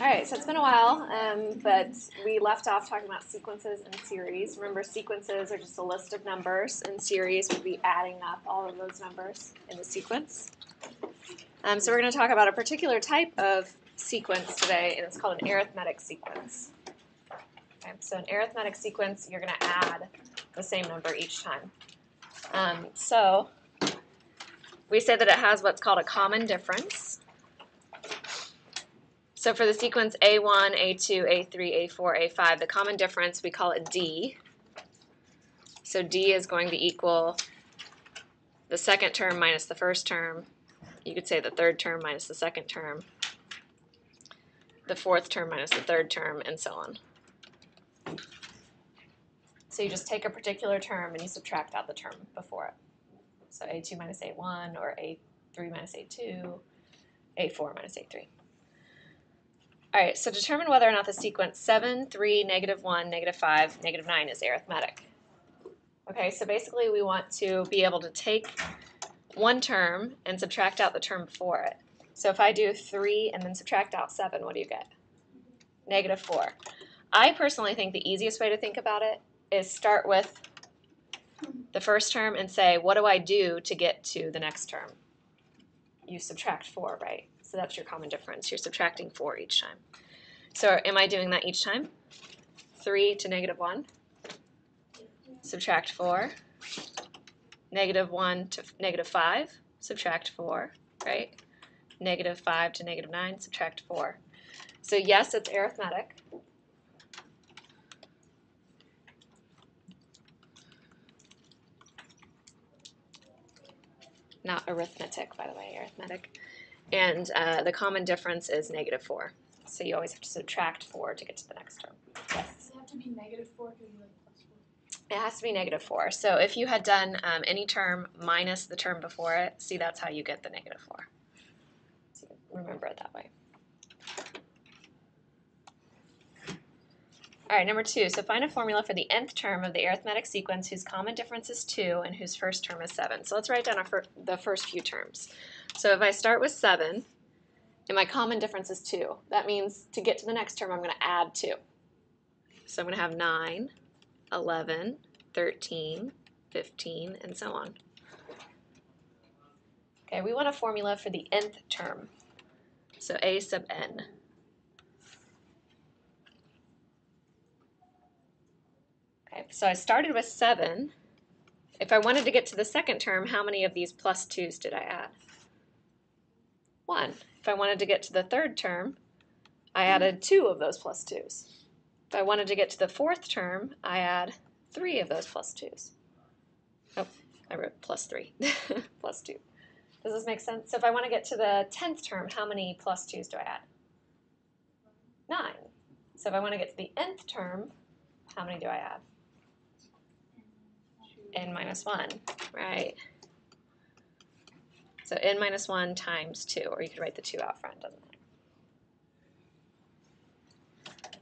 All right, so it's been a while, but we left off talking about sequences and series. Remember, sequences are just a list of numbers, and series would be adding up all of those numbers in the sequence. So we're going to talk about a particular type of sequence today, and it's called an arithmetic sequence. Okay, so an arithmetic sequence, you're going to add the same number each time. So we say that it has what's called a common difference. So for the sequence A1, A2, A3, A4, A5, the common difference, we call it D. So D is going to equal the second term minus the first term. You could say the third term minus the second term, the fourth term minus the third term, and so on. So you just take a particular term and you subtract out the term before it. So A2 minus A1, or A3 minus A2, A4 minus A3. All right, so determine whether or not the sequence 7, 3, -1, -5, -9 is arithmetic. Okay, so basically we want to be able to take one term and subtract out the term before it. So if I do 3 and then subtract out 7, what do you get? -4. I personally think the easiest way to think about it is start with the first term and say, what do I do to get to the next term? You subtract 4, right? So that's your common difference. You're subtracting 4 each time. So am I doing that each time? 3 to -1. Subtract 4. -1 to -5. Subtract 4, right? -5 to -9. Subtract 4. So yes, it's arithmetic. Not arithmetic, by the way, arithmetic. And the common difference is -4. So you always have to subtract 4 to get to the next term. Yes? Does it have to be -4 or like +4? It has to be -4. So if you had done any term minus the term before it, see, that's how you get the -4. So you remember it that way. All right, number 2. So find a formula for the nth term of the arithmetic sequence whose common difference is 2 and whose first term is 7. So let's write down the first few terms. So if I start with 7, and my common difference is 2, that means to get to the next term, I'm going to add 2. So I'm going to have 9, 11, 13, 15, and so on. Okay, we want a formula for the nth term. So A sub n. Okay, so I started with 7. If I wanted to get to the second term, how many of these +2s did I add? 1. If I wanted to get to the third term, I added 2 of those +2s. If I wanted to get to the fourth term, I add 3 of those +2s. Oh, I wrote +3, +2. Does this make sense? So if I want to get to the 10th term, how many +2s do I add? 9. So if I want to get to the nth term, how many do I add? n-1, right? So n-1 times 2, or you could write the 2 out front, doesn't matter.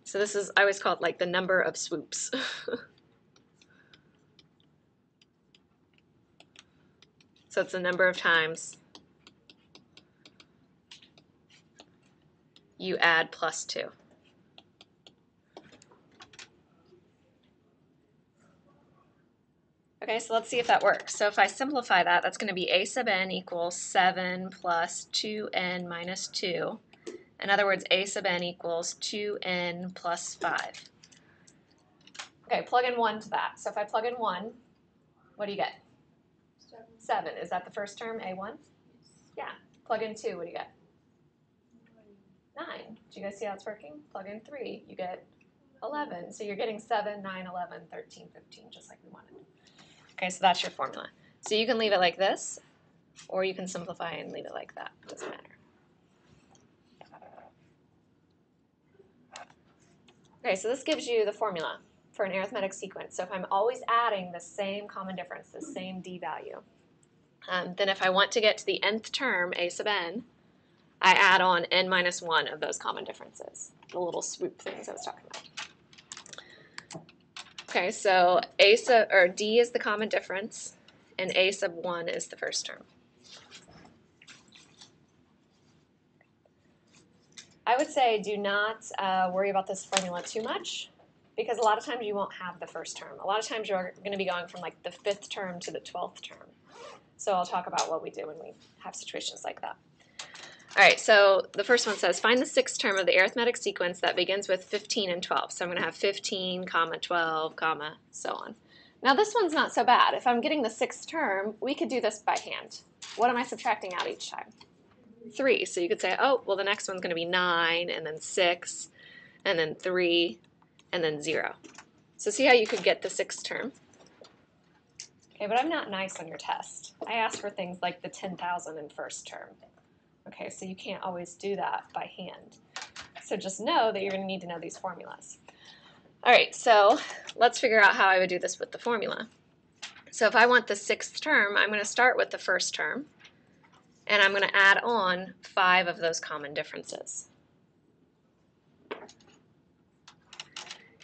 So this is, I always call it like the number of swoops. So it's the number of times you add +2. Okay, so let's see if that works. So if I simplify that, that's going to be A sub n equals 7 plus 2n minus 2. In other words, A sub n equals 2n plus 5. Okay, plug in 1 to that. So if I plug in 1, what do you get? 7. Is that the first term, A1? Yeah. Plug in 2, what do you get? 9. Do you guys see how it's working? Plug in 3, you get 11. So you're getting 7, 9, 11, 13, 15, just like we wanted. Okay, so that's your formula. So you can leave it like this, or you can simplify and leave it like that. It doesn't matter. Okay, so this gives you the formula for an arithmetic sequence. So if I'm always adding the same common difference, the same d value, then if I want to get to the nth term, a sub n, I add on n-1 of those common differences, the little swoop things I was talking about. Okay, so d is the common difference, and a sub 1 is the first term. I would say do not worry about this formula too much, because a lot of times you won't have the first term. A lot of times you're going to be going from like the 5th term to the 12th term. So I'll talk about what we do when we have situations like that. All right, so the first one says, find the 6th term of the arithmetic sequence that begins with 15 and 12. So I'm going to have 15, comma, 12, comma, so on. Now this one's not so bad. If I'm getting the 6th term, we could do this by hand. What am I subtracting out each time? 3. So you could say, oh, well, the next one's going to be 9, and then 6, and then 3, and then 0. So see how you could get the 6th term? Okay, but I'm not nice on your test. I asked for things like the 10,000 in first term. Okay, so you can't always do that by hand. So just know that you're going to need to know these formulas. All right, so let's figure out how I would do this with the formula. So if I want the 6th term, I'm going to start with the first term, and I'm going to add on 5 of those common differences.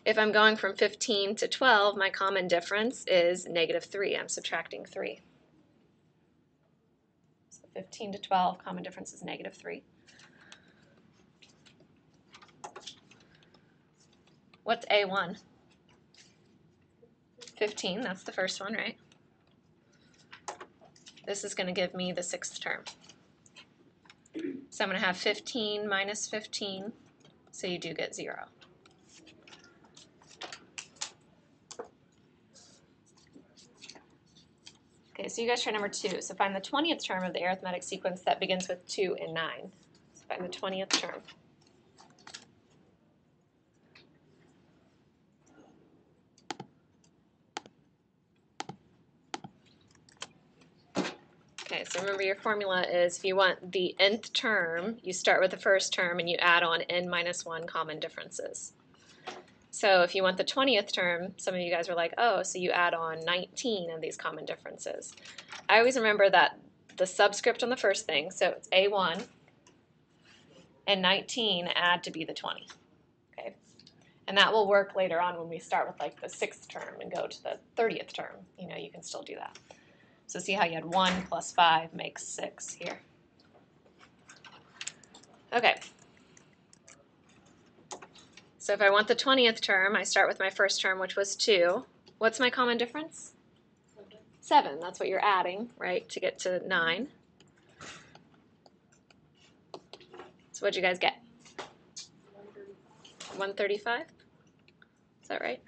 If I'm going from 15 to 12, my common difference is -3. I'm subtracting 3. 15 to 12, common difference is -3. What's A1? 15, that's the first one, right? This is going to give me the 6th term. So I'm going to have 15 minus 15, so you do get 0. Okay, so you guys try number 2. So find the 20th term of the arithmetic sequence that begins with 2 and 9. So find the 20th term. Okay, so remember your formula is if you want the nth term, you start with the first term and you add on n minus 1 common differences. So if you want the 20th term, some of you guys were like, oh, so you add on 19 of these common differences. I always remember that the subscript on the first thing, so it's A1, and 19 add to be the 20. Okay, and that will work later on when we start with like the 6th term and go to the 30th term. You know, you can still do that. So see how you had 1 plus 5 makes 6 here. Okay. So if I want the 20th term, I start with my first term, which was 2. What's my common difference? 7. That's what you're adding, right, to get to 9. So what'd you guys get? 135? Is that right?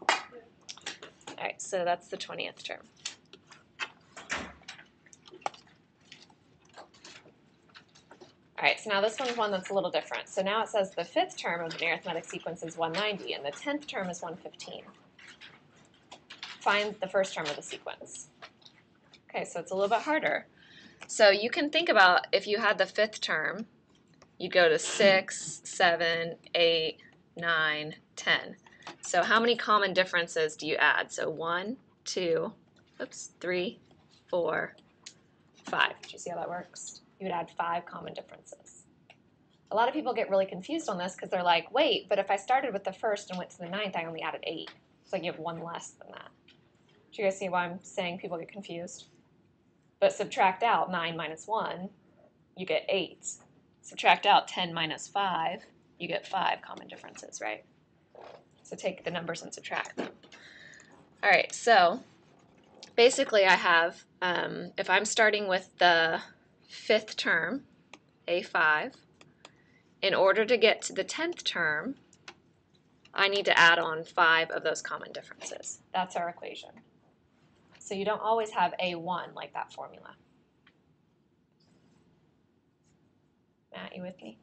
All right, so that's the 20th term. All right, so now this one's one that's a little different. So now it says the 5th term of an arithmetic sequence is 190, and the 10th term is 115. Find the first term of the sequence. Okay, so it's a little bit harder. So you can think about if you had the 5th term, you go to 6, 7, 8, 9, 10. So how many common differences do you add? So 1, 2, 3, 4, 5. Do you see how that works? You would add 5 common differences. A lot of people get really confused on this because they're like, wait, but if I started with the first and went to the 9th, I only added 8. So you have 1 less than that. Do you guys see why I'm saying people get confused? But subtract out 9 minus 1, you get 8. Subtract out 10 minus 5, you get 5 common differences, right? So take the numbers and subtract them. All right, so basically I have, if I'm starting with the 5th term, A5, in order to get to the 10th term, I need to add on 5 of those common differences. That's our equation. So you don't always have A1 like that formula. Matt, you with me?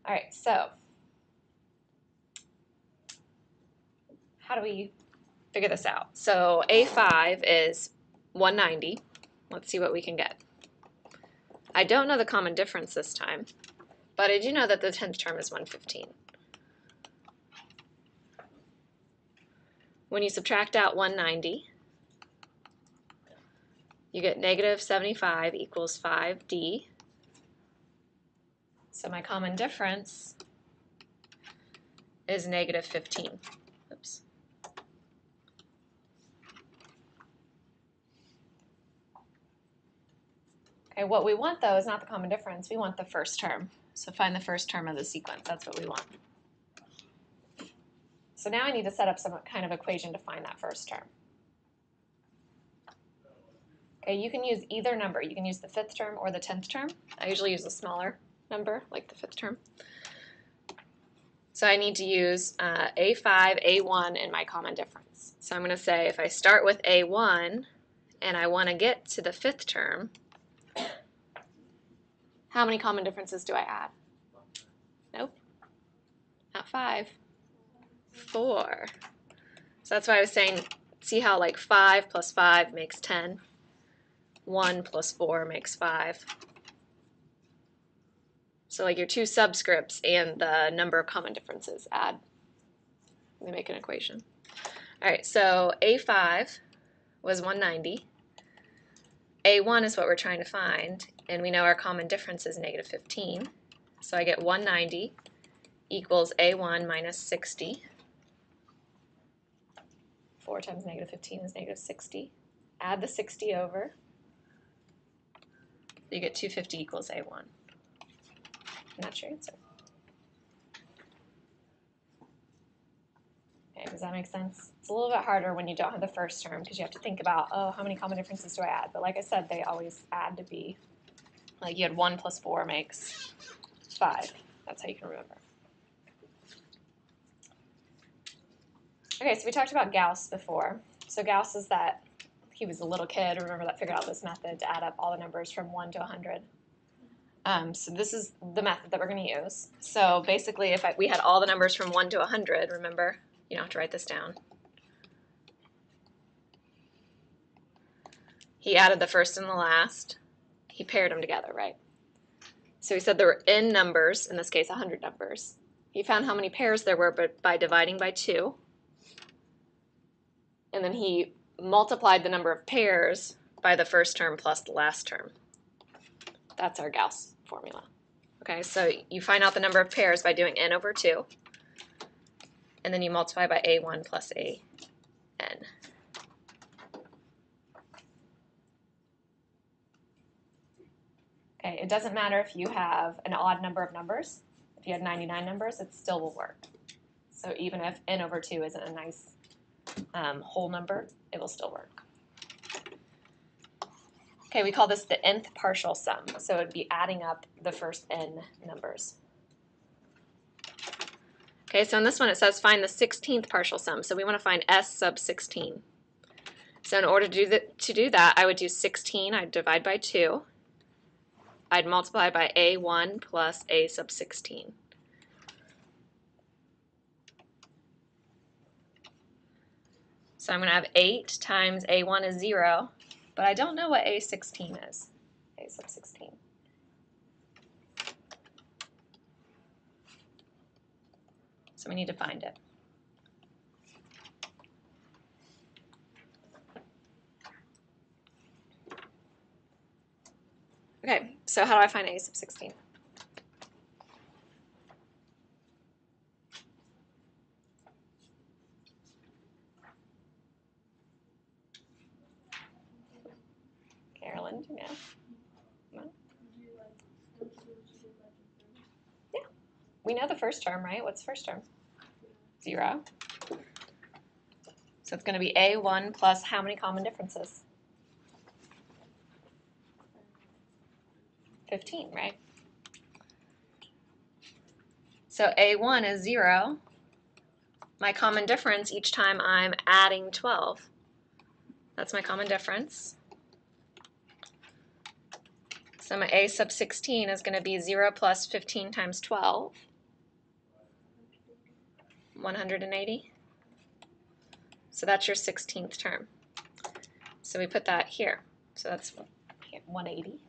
All right, so how do we figure this out? So A5 is 190. Let's see what we can get. I don't know the common difference this time, but I do know that the 10th term is 115. When you subtract out 190, you get -75 equals 5D. So my common difference is -15. Oops. Okay, what we want though is not the common difference, we want the first term. So find the first term of the sequence. That's what we want. So now I need to set up some kind of equation to find that first term. Okay, you can use either number. You can use the 5th term or the 10th term. I usually use a smaller number, like the 5th term. So I need to use A5, A1, and my common difference. So I'm going to say if I start with A1 and I want to get to the 5th term, how many common differences do I add? Nope. Not 5. 4. So that's why I was saying, see how like 5 plus 5 makes 10? 1 plus 4 makes 5. So like your two subscripts and the number of common differences add. They make an equation. All right, so A5 was 190. A1 is what we're trying to find, and we know our common difference is negative 15. So I get 190 equals A1 minus 60. 4 times negative 15 is negative 60. Add the 60 over. You get 250 equals A1. And that's your answer. Okay, does that make sense? It's a little bit harder when you don't have the first term because you have to think about, oh, how many common differences do I add? But like I said, they always add to be, like you had 1 plus 4 makes 5. That's how you can remember. Okay, so we talked about Gauss before. So Gauss is that, he was a little kid, remember, that figured out this method to add up all the numbers from 1 to 100. So this is the method that we're going to use. So basically, if we had all the numbers from 1 to 100, remember, you don't have to write this down. He added the first and the last. He paired them together, right? So he said there were n numbers, in this case 100 numbers. He found how many pairs there were by dividing by 2. And then he multiplied the number of pairs by the first term plus the last term. That's our Gauss formula. Okay, so you find out the number of pairs by doing n over 2, and then you multiply by a1 plus an. Okay, it doesn't matter if you have an odd number of numbers. If you have 99 numbers, it still will work. So even if n over 2 isn't a nice whole number, it will still work. Okay, we call this the nth partial sum. So it would be adding up the first n numbers. Okay, so in this one it says find the 16th partial sum. So we want to find s sub 16. So in order to do that, I would do 16, I'd divide by 2. I'd multiply by a1 plus a sub 16. So I'm going to have 8 times a1 is 0, but I don't know what a16 is, a sub 16. So we need to find it. Okay, so how do I find a sub 16? Carolyn, do you know? No? Yeah. We know the first term, right? What's the first term? 0. So it's going to be a1 plus how many common differences? 15, right? So a1 is 0. My common difference each time I'm adding 12. That's my common difference. So my a sub 16 is going to be 0 plus 15 times 12. 180. So that's your 16th term. So we put that here. So that's 180.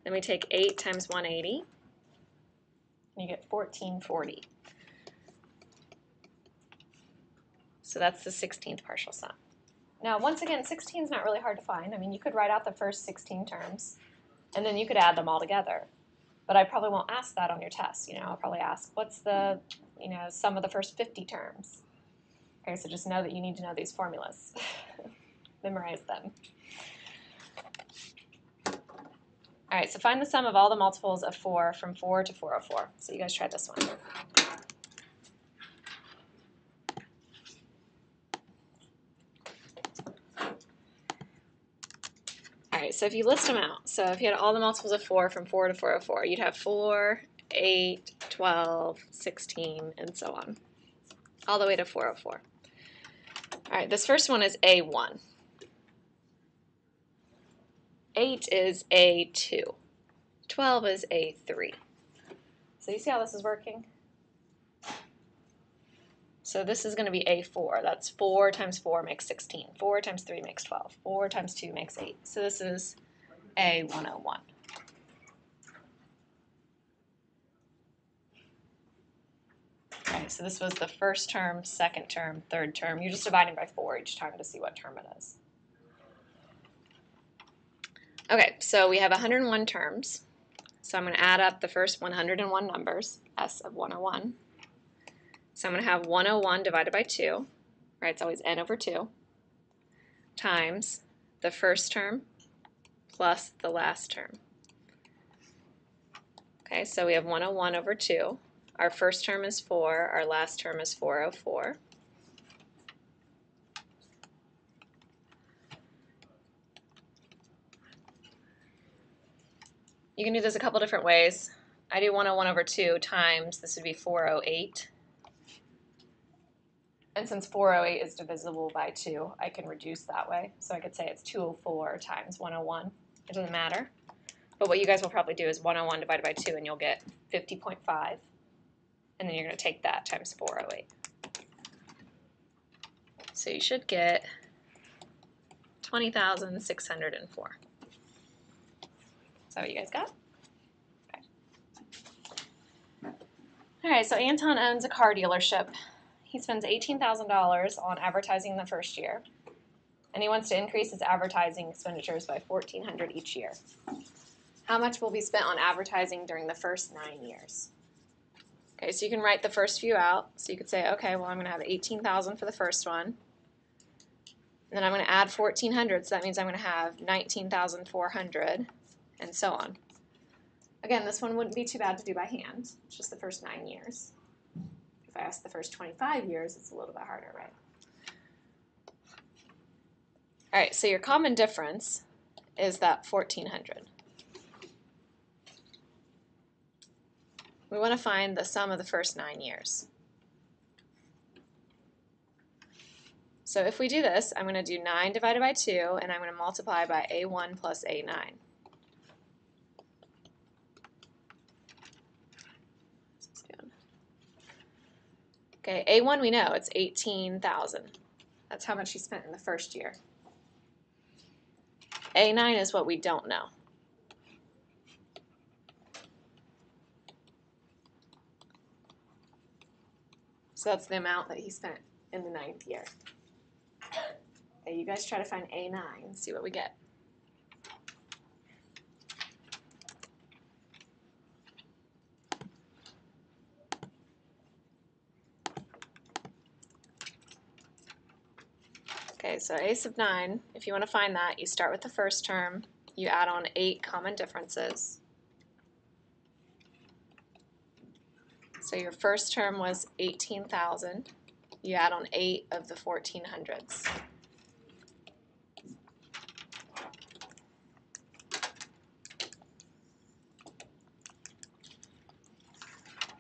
Then we take 8 times 180, and you get 1440. So that's the 16th partial sum. Now, once again, 16 is not really hard to find. I mean, you could write out the first 16 terms, and then you could add them all together. But I probably won't ask that on your test. I'll probably ask, what's the, sum of the first 50 terms? Okay, so just know that you need to know these formulas. Memorize them. All right, so find the sum of all the multiples of 4 from 4 to 404. So you guys try this one. All right, so if you list them out, so if you had all the multiples of 4 from 4 to 404, you'd have 4, 8, 12, 16, and so on, all the way to 404. All right, this first one is A1. 8 is A2. 12 is A3. So you see how this is working? So this is going to be A4. That's 4 times 4 makes 16. 4 times 3 makes 12. 4 times 2 makes 8. So this is A101. Okay, so this was the first term, second term, third term. You're just dividing by 4 each time to see what term it is. Okay, so we have 101 terms. So I'm going to add up the first 101 numbers, S of 101. So I'm going to have 101 divided by 2, right? It's always n over 2, times the first term plus the last term. Okay, so we have 101 over 2. Our first term is 4, our last term is 404. You can do this a couple different ways. I do 101 over 2 times, this would be 408. And since 408 is divisible by 2, I can reduce that way. So I could say it's 204 times 101. It doesn't matter. But what you guys will probably do is 101 divided by 2, and you'll get 50.5. And then you're going to take that times 408. So you should get 20,604. Is that what you guys got? Okay. All right, so Anton owns a car dealership. He spends $18,000 on advertising the first year, and he wants to increase his advertising expenditures by $1,400 each year. How much will be spent on advertising during the first 9 years? Okay, so you can write the first few out. So you could say, okay, well, I'm going to have $18,000 for the first one. And then I'm going to add $1,400, so that means I'm going to have $19,400, and so on. Again, this one wouldn't be too bad to do by hand. It's just the first 9 years. If I ask the first 25 years, it's a little bit harder, right? All right, so your common difference is that $1,400. We want to find the sum of the first 9 years. So if we do this, I'm going to do 9 divided by 2, and I'm going to multiply by A1 plus A9. Okay, A1 we know, it's 18,000. That's how much he spent in the first year. A9 is what we don't know. So that's the amount that he spent in the 9th year. Okay, you guys try to find A9 and see what we get. Okay, so A sub 9, if you want to find that, you start with the first term, you add on 8 common differences. So your first term was 18,000. You add on 8 of the 1,400s.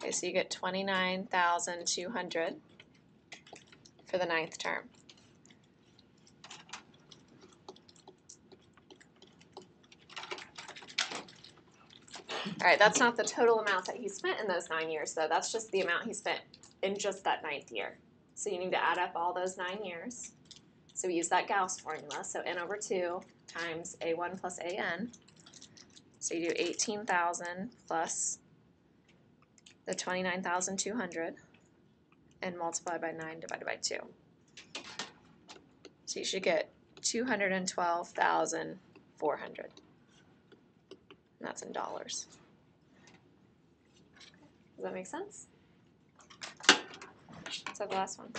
Okay, so you get 29,200 for the 9th term. All right, that's not the total amount that he spent in those 9 years, though. That's just the amount he spent in just that 9th year. So you need to add up all those 9 years. So we use that Gauss formula. So n over 2 times A1 plus AN. So you do 18,000 plus the 29,200 and multiply by 9 divided by 2. So you should get 212,400. And that's in dollars. Does that make sense? Let's have the last one.